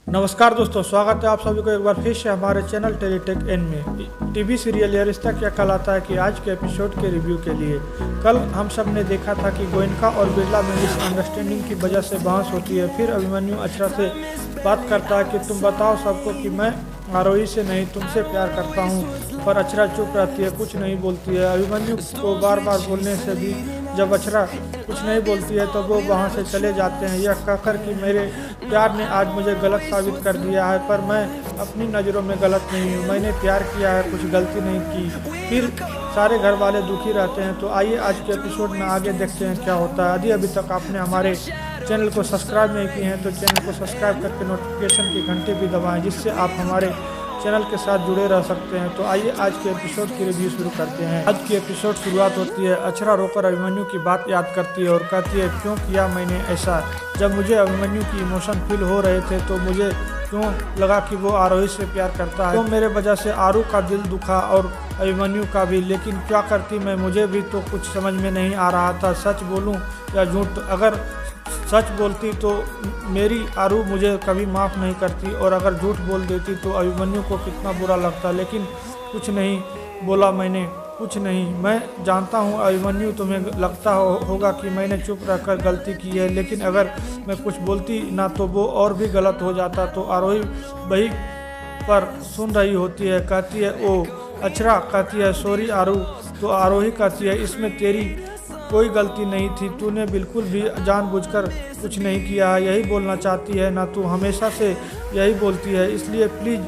नमस्कार दोस्तों, स्वागत है आप सभी को एक बार फिर से हमारे चैनल टेलीटेक एन में। टीवी सीरियल ये रिश्ता क्या कहलाता है कि आज के एपिसोड के रिव्यू के लिए कल हम सब ने देखा था कि गोयनका और बिरला में मिसअंडरस्टैंडिंग की वजह से बहस होती है। फिर अभिमन्यु अक्षरा से बात करता है कि तुम बताओ सबको कि मैं आरोही से नहीं तुमसे प्यार करता हूँ, पर अक्षरा चुप रहती है, कुछ नहीं बोलती है। अभिमन्यु को बार बार बोलने से भी जब अक्षरा कुछ नहीं बोलती है तो वो वहाँ से चले जाते हैं, यह कहकर कि मेरे प्यार ने आज मुझे गलत साबित कर दिया है, पर मैं अपनी नज़रों में गलत नहीं हूँ, मैंने प्यार किया है, कुछ गलती नहीं की। फिर सारे घर वाले दुखी रहते हैं। तो आइए आज के एपिसोड में आगे देखते हैं क्या होता है। यदि अभी तक आपने हमारे चैनल को सब्सक्राइब नहीं किए हैं तो चैनल को सब्सक्राइब करके नोटिफिकेशन की घंटी भी दबाएं, जिससे आप हमारे चैनल के साथ जुड़े रह सकते हैं। तो आइए आज के एपिसोड की रिव्यू शुरू करते हैं। आज की एपिसोड शुरुआत होती है, अक्षरा रोकर अभिमन्यु की बात याद करती है और कहती है क्यों किया मैंने ऐसा। जब मुझे अभिमन्यु की इमोशन फील हो रहे थे तो मुझे क्यों लगा कि वो आरोही से प्यार करता है, तो मेरे वजह से आरू का दिल दुखा और अभिमन्यु का भी। लेकिन क्या करती मैं, मुझे भी तो कुछ समझ में नहीं आ रहा था, सच बोलूं या झूठ। अगर सच बोलती तो मेरी आरू मुझे कभी माफ़ नहीं करती, और अगर झूठ बोल देती तो अभिमन्यु को कितना बुरा लगता। लेकिन कुछ नहीं बोला मैंने, कुछ नहीं। मैं जानता हूँ अभिमन्यु, तुम्हें लगता होगा कि मैंने चुप रहकर गलती की है, लेकिन अगर मैं कुछ बोलती ना तो वो और भी गलत हो जाता। तो आरोही वही पर सुन रही होती है, कहती है ओ। अक्षरा कहती है सॉरी आरू। तो आरोही कहती है इसमें तेरी कोई गलती नहीं थी, तूने बिल्कुल भी जानबूझकर कुछ नहीं किया है, यही बोलना चाहती है ना, तू हमेशा से यही बोलती है, इसलिए प्लीज़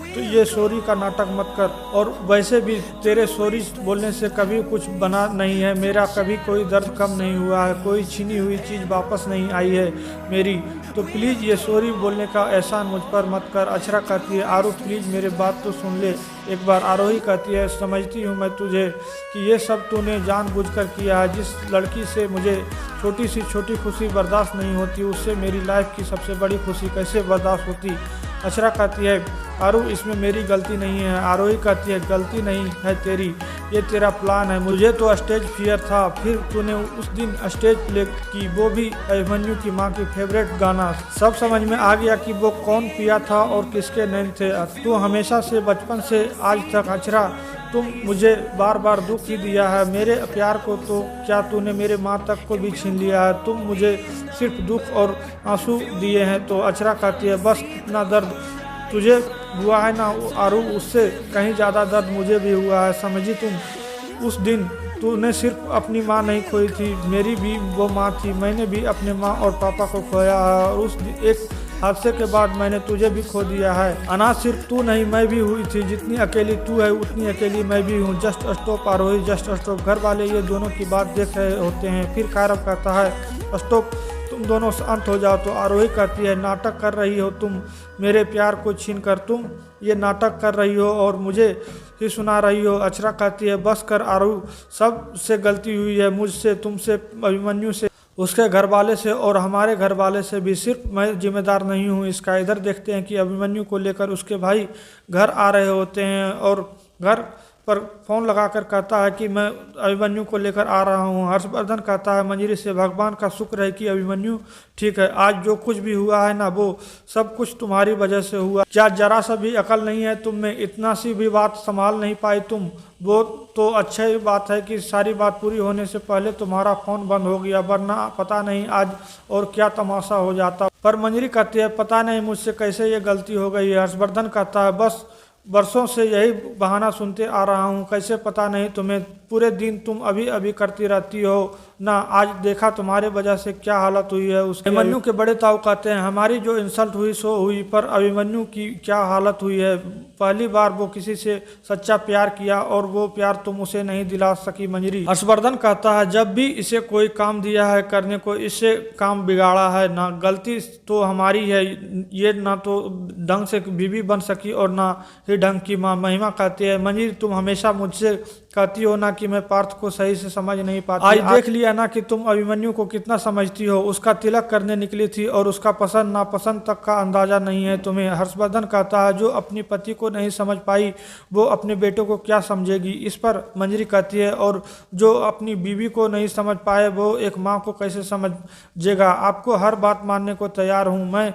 तो ये सॉरी का नाटक मत कर। और वैसे भी तेरे सॉरी बोलने से कभी कुछ बना नहीं है, मेरा कभी कोई दर्द कम नहीं हुआ है, कोई छीनी हुई चीज़ वापस नहीं आई है मेरी, तो प्लीज़ ये सॉरी बोलने का एहसान मुझ पर मत कर। अक्षरा कहती है आरू प्लीज़ मेरे बात तो सुन ले एक बार। आरोही कहती है समझती हूँ मैं तुझे कि ये सब तूने जानबूझकर किया है, जिस लड़की से मुझे छोटी सी छोटी खुशी बर्दाश्त नहीं होती, उससे मेरी लाइफ की सबसे बड़ी खुशी कैसे बर्दाश्त होती। अक्षरा कहती है आरू इसमें मेरी गलती नहीं है। आरोही कहती है गलती नहीं है तेरी, ये तेरा प्लान है, मुझे तो स्टेज फियर था, फिर तूने उस दिन स्टेज प्ले की, वो भी अभिमन्यु की माँ की फेवरेट गाना। सब समझ में आ गया कि वो कौन पिया था और किसके नैन थे। तू हमेशा से बचपन से आज तक अक्षरा तुम मुझे बार बार दुख ही दिया है, मेरे प्यार को तो क्या तूने मेरे माँ तक को भी छीन लिया है, तुम मुझे सिर्फ दुख और आंसू दिए हैं। तो अक्षरा कहती है बस इतना दर्द तुझे हुआ है ना आरू, उससे कहीं ज़्यादा दर्द मुझे भी हुआ है। समझी तुम उस दिन तूने सिर्फ अपनी माँ नहीं खोई थी, मेरी भी वो माँ थी, मैंने भी अपने माँ और पापा को खोया है, और उस एक हादसे के बाद मैंने तुझे भी खो दिया है। अनाथ सिर्फ तू नहीं मैं भी हुई थी, जितनी अकेली तू है उतनी अकेली मैं भी हूँ। जस्ट स्टॉप आरोही, जस्ट स्टॉप। घर वाले ये दोनों की बात देख रहे होते हैं। फिर कायरव कहता है स्टॉप, तुम दोनों शांत हो जाओ। तो आरोही कहती है नाटक कर रही हो तुम, मेरे प्यार को छीन कर तुम ये नाटक कर रही हो और मुझे ही सुना रही हो। अक्षरा कहती है बस कर आरू, सब से गलती हुई है, मुझसे, तुमसे, अभिमन्यु से, उसके घर वाले से और हमारे घर वाले से भी, सिर्फ मैं जिम्मेदार नहीं हूँ इसका। इधर देखते हैं कि अभिमन्यु को लेकर उसके भाई घर आ रहे होते हैं और घर पर फ़ोन लगाकर कहता है कि मैं अभिमन्यु को लेकर आ रहा हूँ। हर्षवर्धन कहता है मंजरी से भगवान का शुक्र है कि अभिमन्यु ठीक है, आज जो कुछ भी हुआ है ना वो सब कुछ तुम्हारी वजह से हुआ। क्या जरा सा भी अकल नहीं है तुम में, इतना सी भी बात संभाल नहीं पाई तुम। वो तो अच्छी बात है कि सारी बात पूरी होने से पहले तुम्हारा फ़ोन बंद हो गया, वरना पता नहीं आज और क्या तमाशा हो जाता। पर मंजरी कहती है पता नहीं मुझसे कैसे ये गलती हो गई है। हर्षवर्धन कहता है बस बरसों से यही बहाना सुनते आ रहा हूँ, कैसे पता नहीं तुम्हें, पूरे दिन तुम अभी अभी करती रहती हो ना, आज देखा तुम्हारे वजह से क्या हालत हुई है उसकी। अभिमन्यु के बड़े ताऊ कहते हैं हमारी जो इंसल्ट हुई सो हुई, पर अभिमन्यु की क्या हालत हुई है, पहली बार वो किसी से सच्चा प्यार किया और वो प्यार तुम उसे नहीं दिला सकी मंजरी। हर्षवर्धन कहता है जब भी इसे कोई काम दिया है करने को, इससे काम बिगाड़ा है ना, गलती तो हमारी है, ये ना तो ढंग से बीवी बन सकी और ना ही ढंग की माँ। महिमा कहती है मंजरी तुम हमेशा मुझसे कहती हो ना कि मैं पार्थ को सही से समझ नहीं पाती, आज देख लिया ना कि तुम अभिमन्यु को कितना समझती हो। उसका तिलक करने निकली थी और उसका पसंद नापसंद तक का अंदाजा नहीं है तुम्हें। हर्षवर्धन कहता है जो अपनी पति को नहीं समझ पाई वो अपने बेटे को क्या समझेगी। इस पर मंजरी कहती है और जो अपनी बीवी को नहीं समझ पाए वो एक माँ को कैसे समझेगा। आपको हर बात मानने को तैयार हूँ मैं,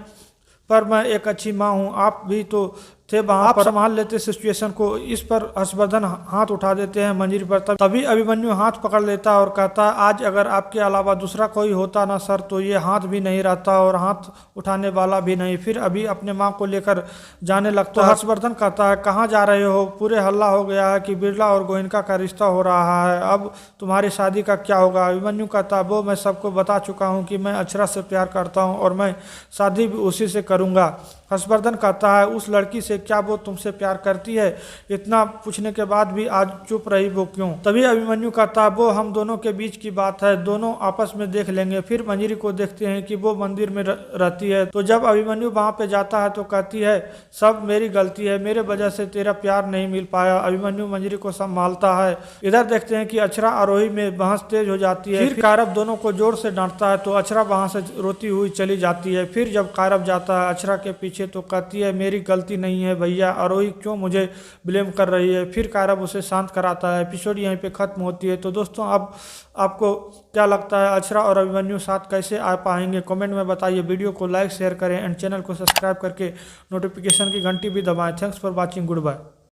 पर मैं एक अच्छी माँ हूँ, आप भी तो थे वहाँ पर, संभाल लेते सिचुएशन को। इस पर हर्षवर्धन हाथ उठा देते हैं मंजरी पर। तभी अभिमन्यु हाथ पकड़ लेता और कहता है, आज अगर आपके अलावा दूसरा कोई होता ना सर तो ये हाथ भी नहीं रहता और हाथ उठाने वाला भी नहीं। फिर अभी अपने माँ को लेकर जाने लगता है। हर्षवर्धन कहता है, कहाँ जा रहे हो? पूरे हल्ला हो गया है कि बिरला और गोयनका का रिश्ता हो रहा है, अब तुम्हारी शादी का क्या होगा? अभिमन्यु कहता है, वो मैं सबको बता चुका हूँ कि मैं अक्षरा से प्यार करता हूँ और मैं शादी भी उसी से करूँगा। हर्षवर्धन कहता है, उस लड़की से क्या वो तुमसे प्यार करती है? इतना पूछने के बाद भी आज चुप रही वो क्यों? तभी अभिमन्यु कहता है, वो हम दोनों के बीच की बात है, दोनों आपस में देख लेंगे। फिर मंजरी को देखते हैं कि वो मंदिर में रहती है। तो जब अभिमन्यु वहां पे जाता है तो कहती है, सब मेरी गलती है, मेरे वजह से तेरा प्यार नहीं मिल पाया। अभिमन्यु मंजरी को संभालता है। इधर देखते हैं कि अक्षरा आरोही में बहस तेज हो जाती है। फिर कायरव दोनों को जोर से डांटता है तो अक्षरा वहां से रोती हुई चली जाती है। फिर जब कायरव जाता है अक्षरा के पीछे तो कहती है, मेरी गलती नहीं है भैया, आरोही क्यों मुझे ब्लेम कर रही है? फिर कायरव उसे शांत कराता है। एपिसोड यहीं पे खत्म होती है। तो दोस्तों, अब आपको क्या लगता है, अक्षरा और अभिमन्यु साथ कैसे आ पाएंगे? कमेंट में बताइए। वीडियो को लाइक शेयर करें एंड चैनल को सब्सक्राइब करके नोटिफिकेशन की घंटी भी दबाएं। Thanks for watching, good bye.